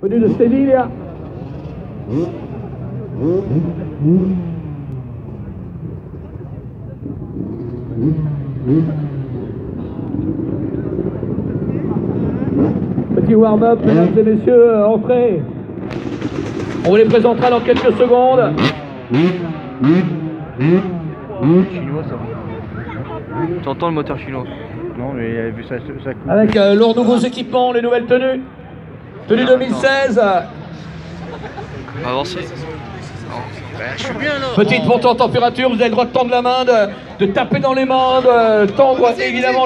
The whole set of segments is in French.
venu de Séville. Petit warm-up, mesdames et messieurs, entrez. On vous les présentera dans quelques secondes. Chinois, ça. Tu entends le moteur chinois? Non, mais il avait vu ça. Avec leurs nouveaux équipements, les nouvelles tenues. Tenue 2016. Avancez. Je suis bien là. Petite montée en température, vous avez le droit de tendre la main, de taper dans les mains, de tendre évidemment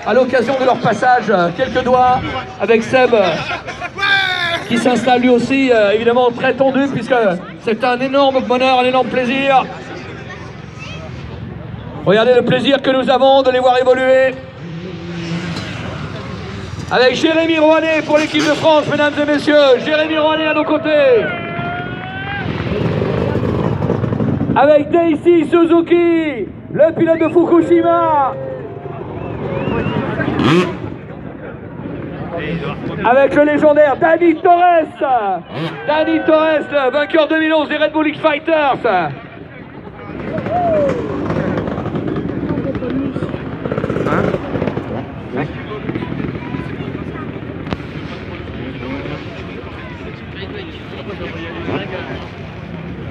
à l'occasion de leur passage quelques doigts avec Seb qui s'installe lui aussi évidemment très tendu puisque c'est un énorme bonheur, un énorme plaisir. Regardez le plaisir que nous avons de les voir évoluer. Avec Jérémy Rouanet pour l'équipe de France, mesdames et messieurs. Jérémy Rouanet à nos côtés. Avec Daisy Suzuki, le pilote de Fukushima. Avec le légendaire Dani Torres. Dani Torres, le vainqueur 2011 des Red Bull X Fighters.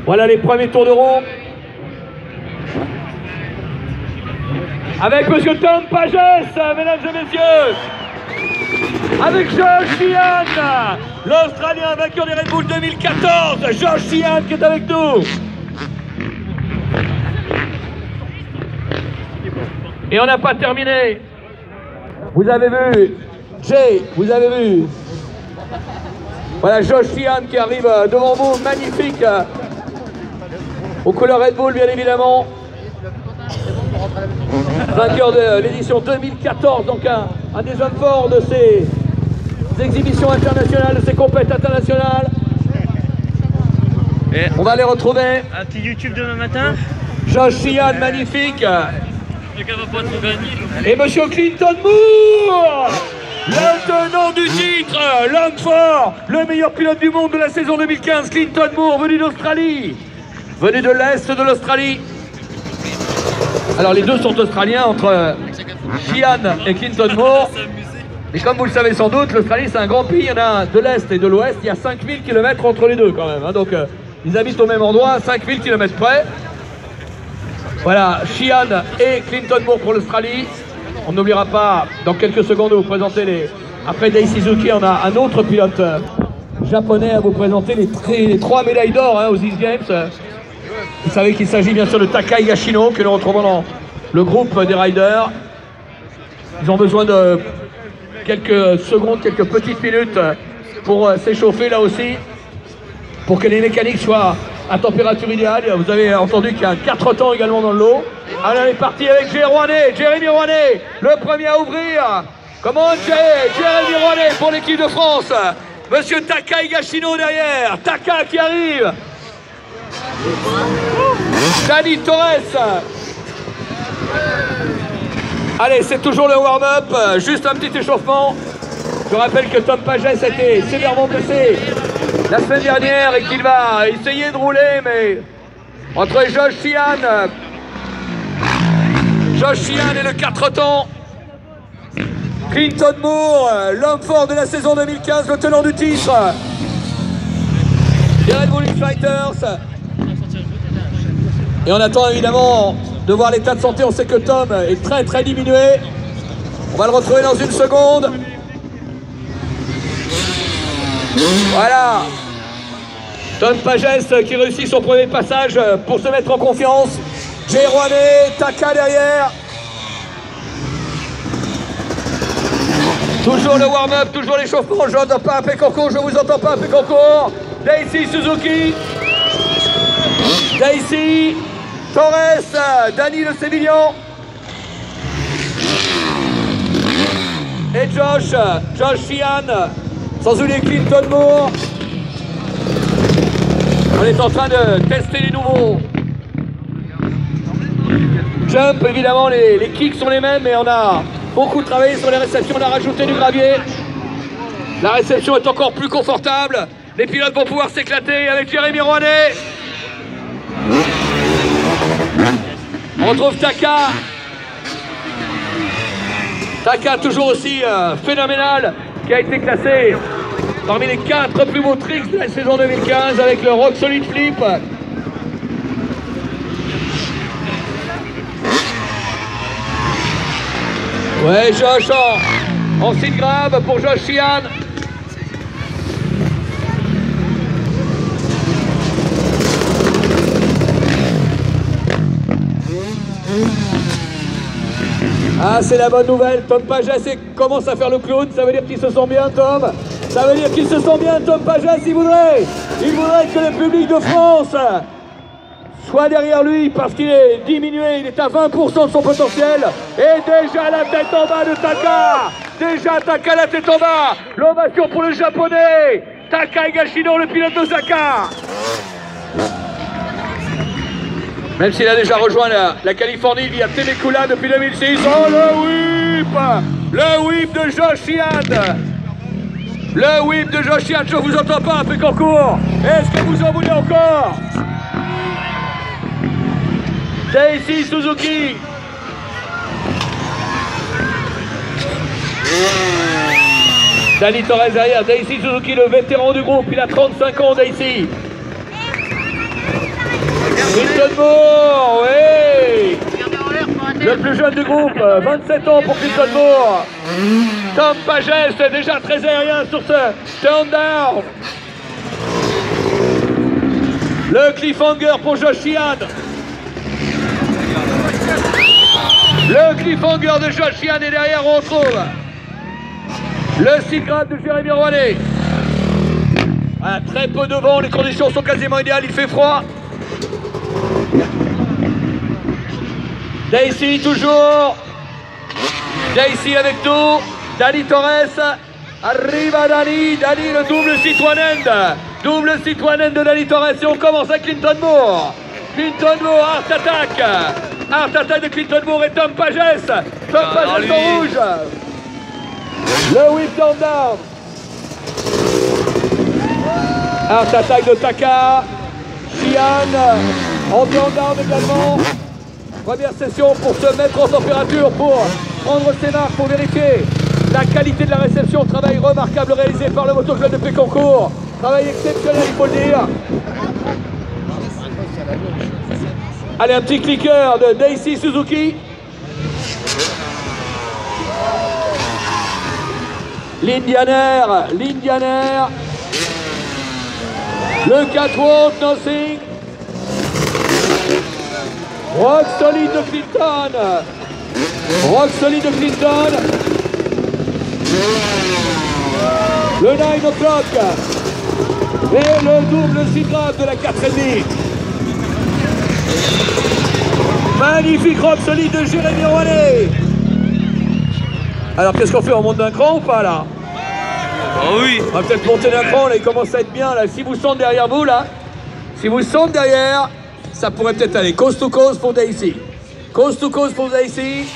Voilà les premiers tours de roue. Avec monsieur Tom Pages, mesdames et messieurs. Avec Josh Sheehan, l'Australien vainqueur des Red Bull 2014. Josh Sheehan qui est avec nous. Et on n'a pas terminé. Vous avez vu, Jay, vous avez vu. Voilà Josh Sheehan qui arrive devant vous, magnifique. Aux couleurs Red Bull, bien évidemment. Vainqueur de l'édition 2014, donc un des hommes forts de ces exhibitions internationales, de ces compétitions internationales. Et on va les retrouver. un petit YouTube demain matin. Josh Sheehan, magnifique. Et monsieur Clinton Moore, le tenant du titre, l'homme fort, le meilleur pilote du monde de la saison 2015, Clinton Moore, venu d'Australie. Venu de l'Est de l'Australie. Alors les deux sont australiens entre Sheehan et Clinton Moore. Mais comme vous le savez sans doute, l'Australie c'est un grand pays, il y en a de l'Est et de l'Ouest. Il y a 5000 km entre les deux quand même. Hein. Donc ils habitent au même endroit, 5000 km près. Voilà, Sheehan et Clinton Moore pour l'Australie. On n'oubliera pas dans quelques secondes de vous présenter les... Après Daisy Suzuki, on a un autre pilote japonais à vous présenter, les 3 médailles d'or hein, aux X Games. Vous savez qu'il s'agit bien sûr de Taka Higashino, que nous retrouvons dans le groupe des riders. Ils ont besoin de quelques secondes, quelques petites minutes pour s'échauffer là aussi, pour que les mécaniques soient à température idéale. Vous avez entendu qu'il y a 4 temps également dans le lot. Alors on est parti avec Jérémy Rouanet, le premier à ouvrir. Comment Jérémy Rouanet pour l'équipe de France. Monsieur Taka Higashino derrière, Taka qui arrive. Dani Torres. Allez, c'est toujours le warm-up, juste un petit échauffement. Je rappelle que Tom Pages a été sévèrement blessé la semaine dernière et qu'il va essayer de rouler, mais entre Josh Sheehan et le 4 temps, Clinton Moore, l'homme fort de la saison 2015, le tenant du titre des Red Bull X Fighters. Et on attend évidemment de voir l'état de santé. On sait que Tom est très diminué. On va le retrouver dans une seconde. Voilà. Tom Pages qui réussit son premier passage pour se mettre en confiance. Jay Rouanet, Taka derrière. Toujours le warm-up, toujours l'échauffement. Je n'entends pas un Pécancourt, je vous entends pas un Pécancourt. Daisy Suzuki. Daisy Torres, Dani le Sévillan. Et Josh Sheehan. Sans oublier Clinton Moore. On est en train de tester les nouveaux jump. Évidemment, les kicks sont les mêmes, mais on a beaucoup travaillé sur les réceptions. On a rajouté du gravier. La réception est encore plus confortable. Les pilotes vont pouvoir s'éclater avec Jérémy Rouanet. On retrouve Taka. Taka toujours aussi phénoménal, qui a été classé parmi les 4 plus beaux tricks de la saison 2015 avec le Rock Solid Flip. Ouais, Josh en seat grab pour Josh Sheehan. Ah, c'est la bonne nouvelle. Tom Pages commence à faire le clown. Ça veut dire qu'il se sent bien, Tom. Ça veut dire qu'il se sent bien, Tom Pages. Il voudrait que le public de France soit derrière lui parce qu'il est diminué. Il est à 20% de son potentiel. Et déjà la tête en bas de Taka. Déjà Taka la tête en bas. L'ovation pour le japonais. Taka Higashino, le pilote d'Osaka. Même s'il a déjà rejoint la Californie via Temecula depuis 2006. Oh, le whip de Josh Sheehan. Le whip de Josh Sheehan, je vous entends pas, Pécancourt. Est-ce que vous en voulez encore? Daisy Suzuki. Dani Torres derrière, Daisy Suzuki, le vétéran du groupe, il a 35 ans, Daisy. Clinton Moore, oui. Le plus jeune du groupe, 27 ans pour Clinton Moore. Tom Pages, déjà très aérien sur ce turn-down. Le cliffhanger pour Josh Sheehan. Le cliffhanger de Josh Sheehan et derrière on retrouve le seat grab de Jérémy Rouanet. Très peu de vent, les conditions sont quasiment idéales, il fait froid. Daisy toujours. Daisy avec nous. Dani Torres. Arriva Dani. Dani le double Citroën End. Double Citroën End de Dani Torres. Et on commence avec Clinton Moore. Clinton Moore, Art Attack. Art Attack de Clinton Moore et Tom Pages. Tom Pages en rouge. Le whip down down. Art Attack de Taka. Sheehan en down down également. Première session pour se mettre en température, pour prendre ses marques, pour vérifier la qualité de la réception. Travail remarquable réalisé par le motoclub de Pécancourt. Travail exceptionnel, il faut le dire. Allez, un petit clicker de Daisy Suzuki. L'Indian Air. Le catwalk, nothing. Rock Solid de Clinton. Rock Solid de Clinton. Le 9 o'clock. Et le double seat grab de la 4,5. Magnifique Rock Solid de Jérémy Rouanet. Alors qu'est-ce qu'on fait? On monte d'un cran ou pas là? Oh oui. On va peut-être monter d'un cran là, il commence à être bien là. Si vous sentez derrière vous là, si vous sentez derrière, ça pourrait peut-être aller. Coast to coast pour Daisy. Coast to coast pour Daisy.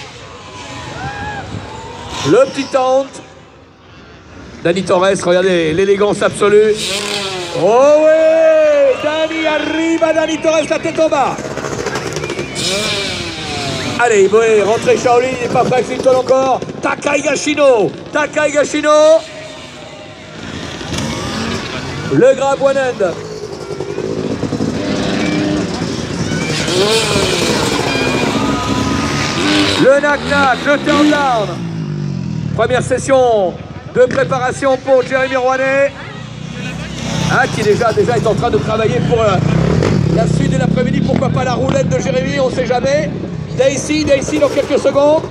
Le petit tente. Dani Torres, regardez l'élégance absolue. Oh oui, Dani arrive à Dani Torres, la tête en bas. Allez, bon, rentrez Shaolin, il n'est pas prêt, Clinton encore. Taka Higashino. Taka Higashino. Le grab one end. Le knack-knack, le turn-down. Première session de préparation pour Jérémy Rouanet. Qui déjà est en train de travailler pour la suite de l'après-midi. Pourquoi pas la roulette de Jérémy, on ne sait jamais. Daisy dans quelques secondes.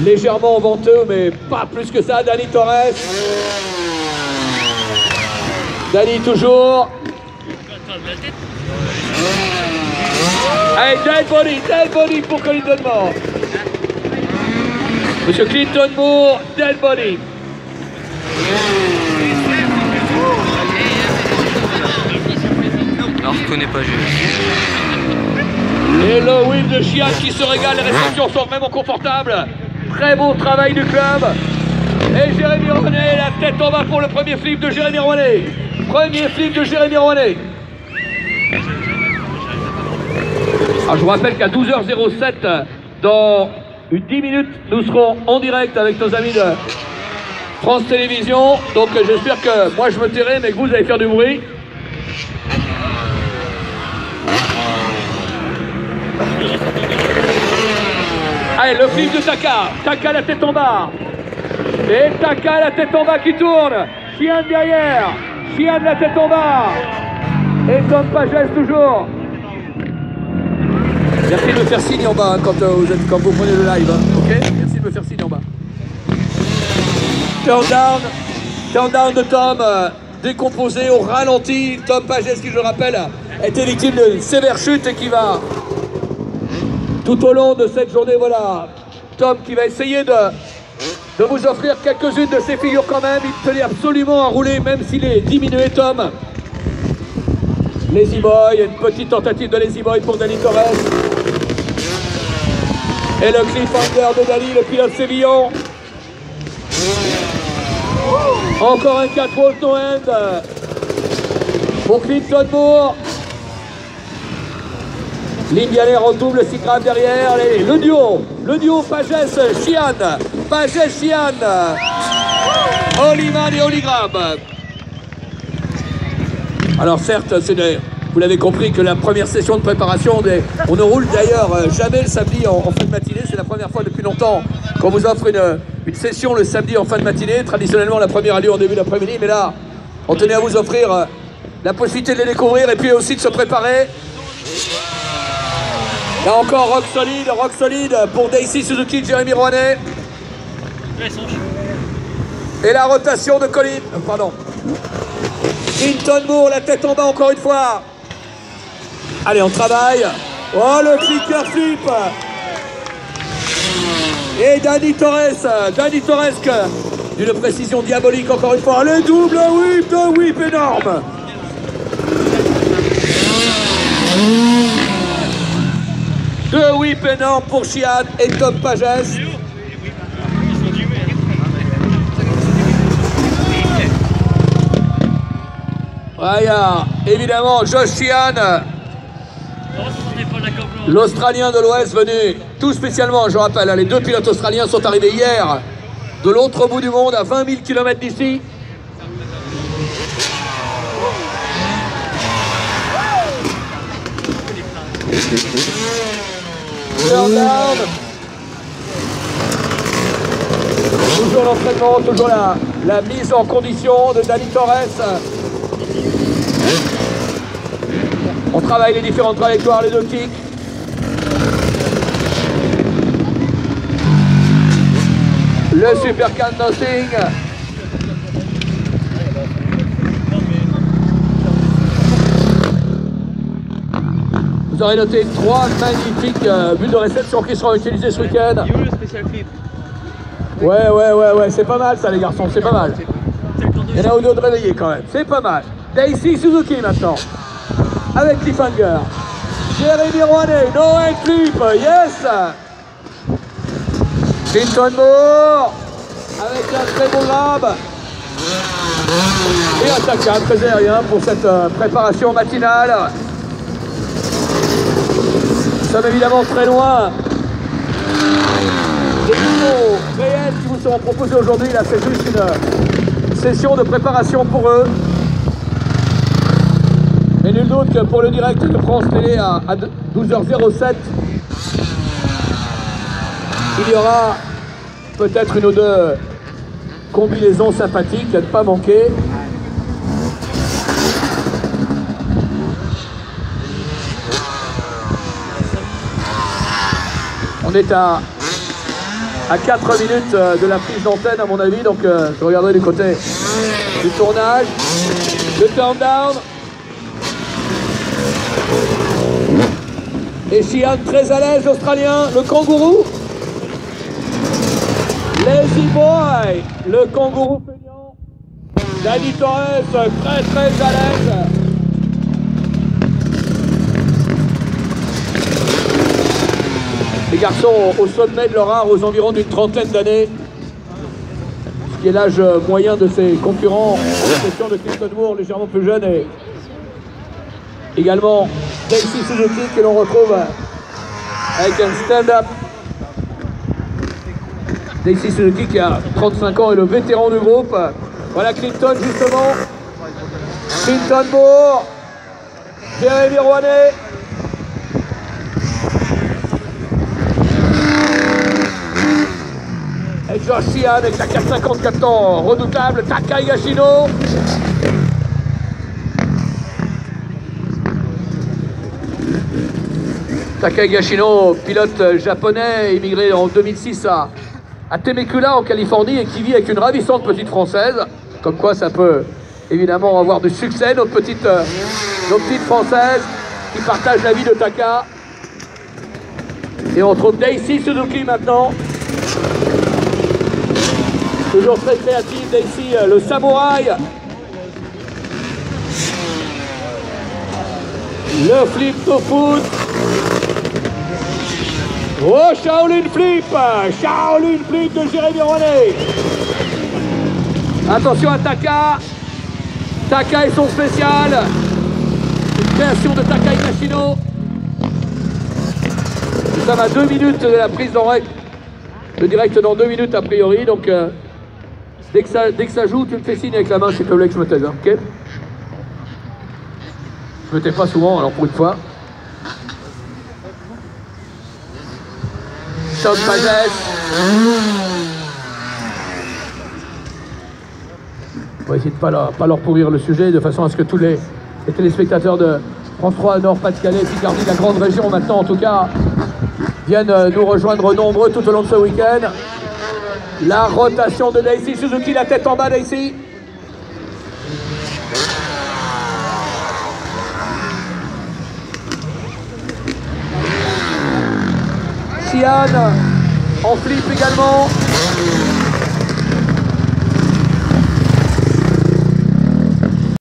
Légèrement venteux, mais pas plus que ça. Dani Torres. Dani toujours. Allez, dead body pour Clinton Moore. Monsieur Clinton Moore, dead body. Non, je connais pas Jules. Et le whip de Sheehan qui se régale, les réceptions sont vraiment confortables. Très beau travail du club. Et Jérémy Rouanet, la tête en bas pour le premier flip de Jérémy Rouanet. Premier flip de Jérémy Rouanet. Alors je vous rappelle qu'à 12h07, dans 10 minutes, nous serons en direct avec nos amis de France Télévisions. Donc j'espère que moi je me tairai, mais que vous allez faire du bruit. Allez, le flip de Taka. Taka la tête en bas. Et Taka la tête en bas qui tourne. Chian derrière. Chian la tête en bas. Et Tom Pages toujours. Merci de me faire signe en bas hein, quand vous prenez le live. Hein, ok. Merci de me faire signe en bas. Turn down de Tom. Décomposé au ralenti. Tom Pages qui, je le rappelle, était victime d'une sévère chute et qui va... Tout au long de cette journée, voilà, Tom qui va essayer de vous offrir quelques-unes de ses figures quand même. Il tenait absolument à rouler, même s'il est diminué, Tom. Lazy Boy, une petite tentative de Lazy Boy pour Dani Torres. Et le cliffhanger de Dani, le pilote sévillon. Encore un 4 volts no end pour Clinton Moore. L'Indianaire en double, si grave derrière. Allez, le duo Pages-Chian. Pages-Chian. Oliman et Oligrab. Alors certes, vous l'avez compris que la première session de préparation, on ne roule d'ailleurs jamais le samedi en fin de matinée. C'est la première fois depuis longtemps qu'on vous offre une session le samedi en fin de matinée. Traditionnellement, la première a lieu en début d'après-midi. Mais là, on tenait à vous offrir la possibilité de les découvrir et puis aussi de se préparer. Là encore, rock solide pour Daisy Suzuki, Jérémy Rouanet. Et la rotation de Colin, pardon. Clinton Moore, la tête en bas encore une fois. Allez, on travaille. Oh, le clicker flip. Et Dani Torres, d'une précision diabolique encore une fois. Le double whip énorme. Deux whips énormes pour Chian et Tom Pages. Voilà, évidemment, Josh Chian, l'Australien de l'Ouest venu tout spécialement, je rappelle, les deux pilotes australiens sont arrivés hier de l'autre bout du monde, à 20 000 km d'ici. Toujours l'entraînement, toujours la mise en condition de Dani Torres. On travaille les différentes trajectoires, les deux kicks. Le super can nothing. Vous aurez noté 3 magnifiques bulles de réception qui seront utilisées ce week-end. Ouais, c'est pas mal ça les garçons, c'est pas mal. Il y en a ou deux de réveillés quand même, c'est pas mal. Daisy Suzuki maintenant, avec cliffhanger. Jérémy Rouanet, no hand flip, yes. Clinton Moore, avec un très beau grab. Et un Taka très aérien pour cette préparation matinale. Nous sommes évidemment très loin des vidéos réelles qui vous seront proposées aujourd'hui. Là, c'est juste une session de préparation pour eux. Et nul doute que pour le direct de France Télé à 12h07, il y aura peut-être une ou deux combinaisons sympathiques à ne pas manquer. On est à 4 minutes de la prise d'antenne à mon avis, donc je regarderai du côté du tournage, le turn down. Et Chian très à l'aise, l'Australien, le kangourou. Lazy Boy, le kangourou feignant. Dani Torres très à l'aise. Les garçons au sommet de leur art, aux environs d'une trentaine d'années, ce qui est l'âge moyen de ses concurrents, en question de Clinton Moore, légèrement plus jeune, et également Daisy Suzuki que l'on retrouve avec un stand-up. Daisy Suzuki qui a 35 ans et le vétéran du groupe. Voilà Clinton justement. Clinton Moore, Jérémy Rouanet. Et Josh Sheehan avec sa 4,54 ans, redoutable, Taka Higashino. Taka Higashino, pilote japonais, immigré en 2006 à Temecula en Californie et qui vit avec une ravissante petite française. Comme quoi ça peut évidemment avoir du succès, nos petites françaises qui partagent la vie de Taka. Et on trouve Daisy Suzuki maintenant. Toujours très créative, Daisy, le samouraï. Le flip to foot. Oh, Shaolin flip. Shaolin flip de Jérémy Rouanet. Attention à Taka. Taka et son spécial. Une création de Taka Higashino. Nous sommes à 2 minutes de la prise d'en règle. Le direct dans 2 minutes a priori, donc dès que ça joue, tu me fais signe avec la main s'il te plaît que je me taise, hein, ok? Je me tais pas souvent, alors pour une fois. Sean Pazès. On va essayer de pas leur pourrir le sujet, de façon à ce que tous les téléspectateurs de France 3, Nord-Pas-de-Calais, Picardie, la grande région maintenant en tout cas, viennent nous rejoindre nombreux tout au long de ce week-end. La rotation de Daisy Suzuki, la tête en bas Daisy. Sheehan en flip également.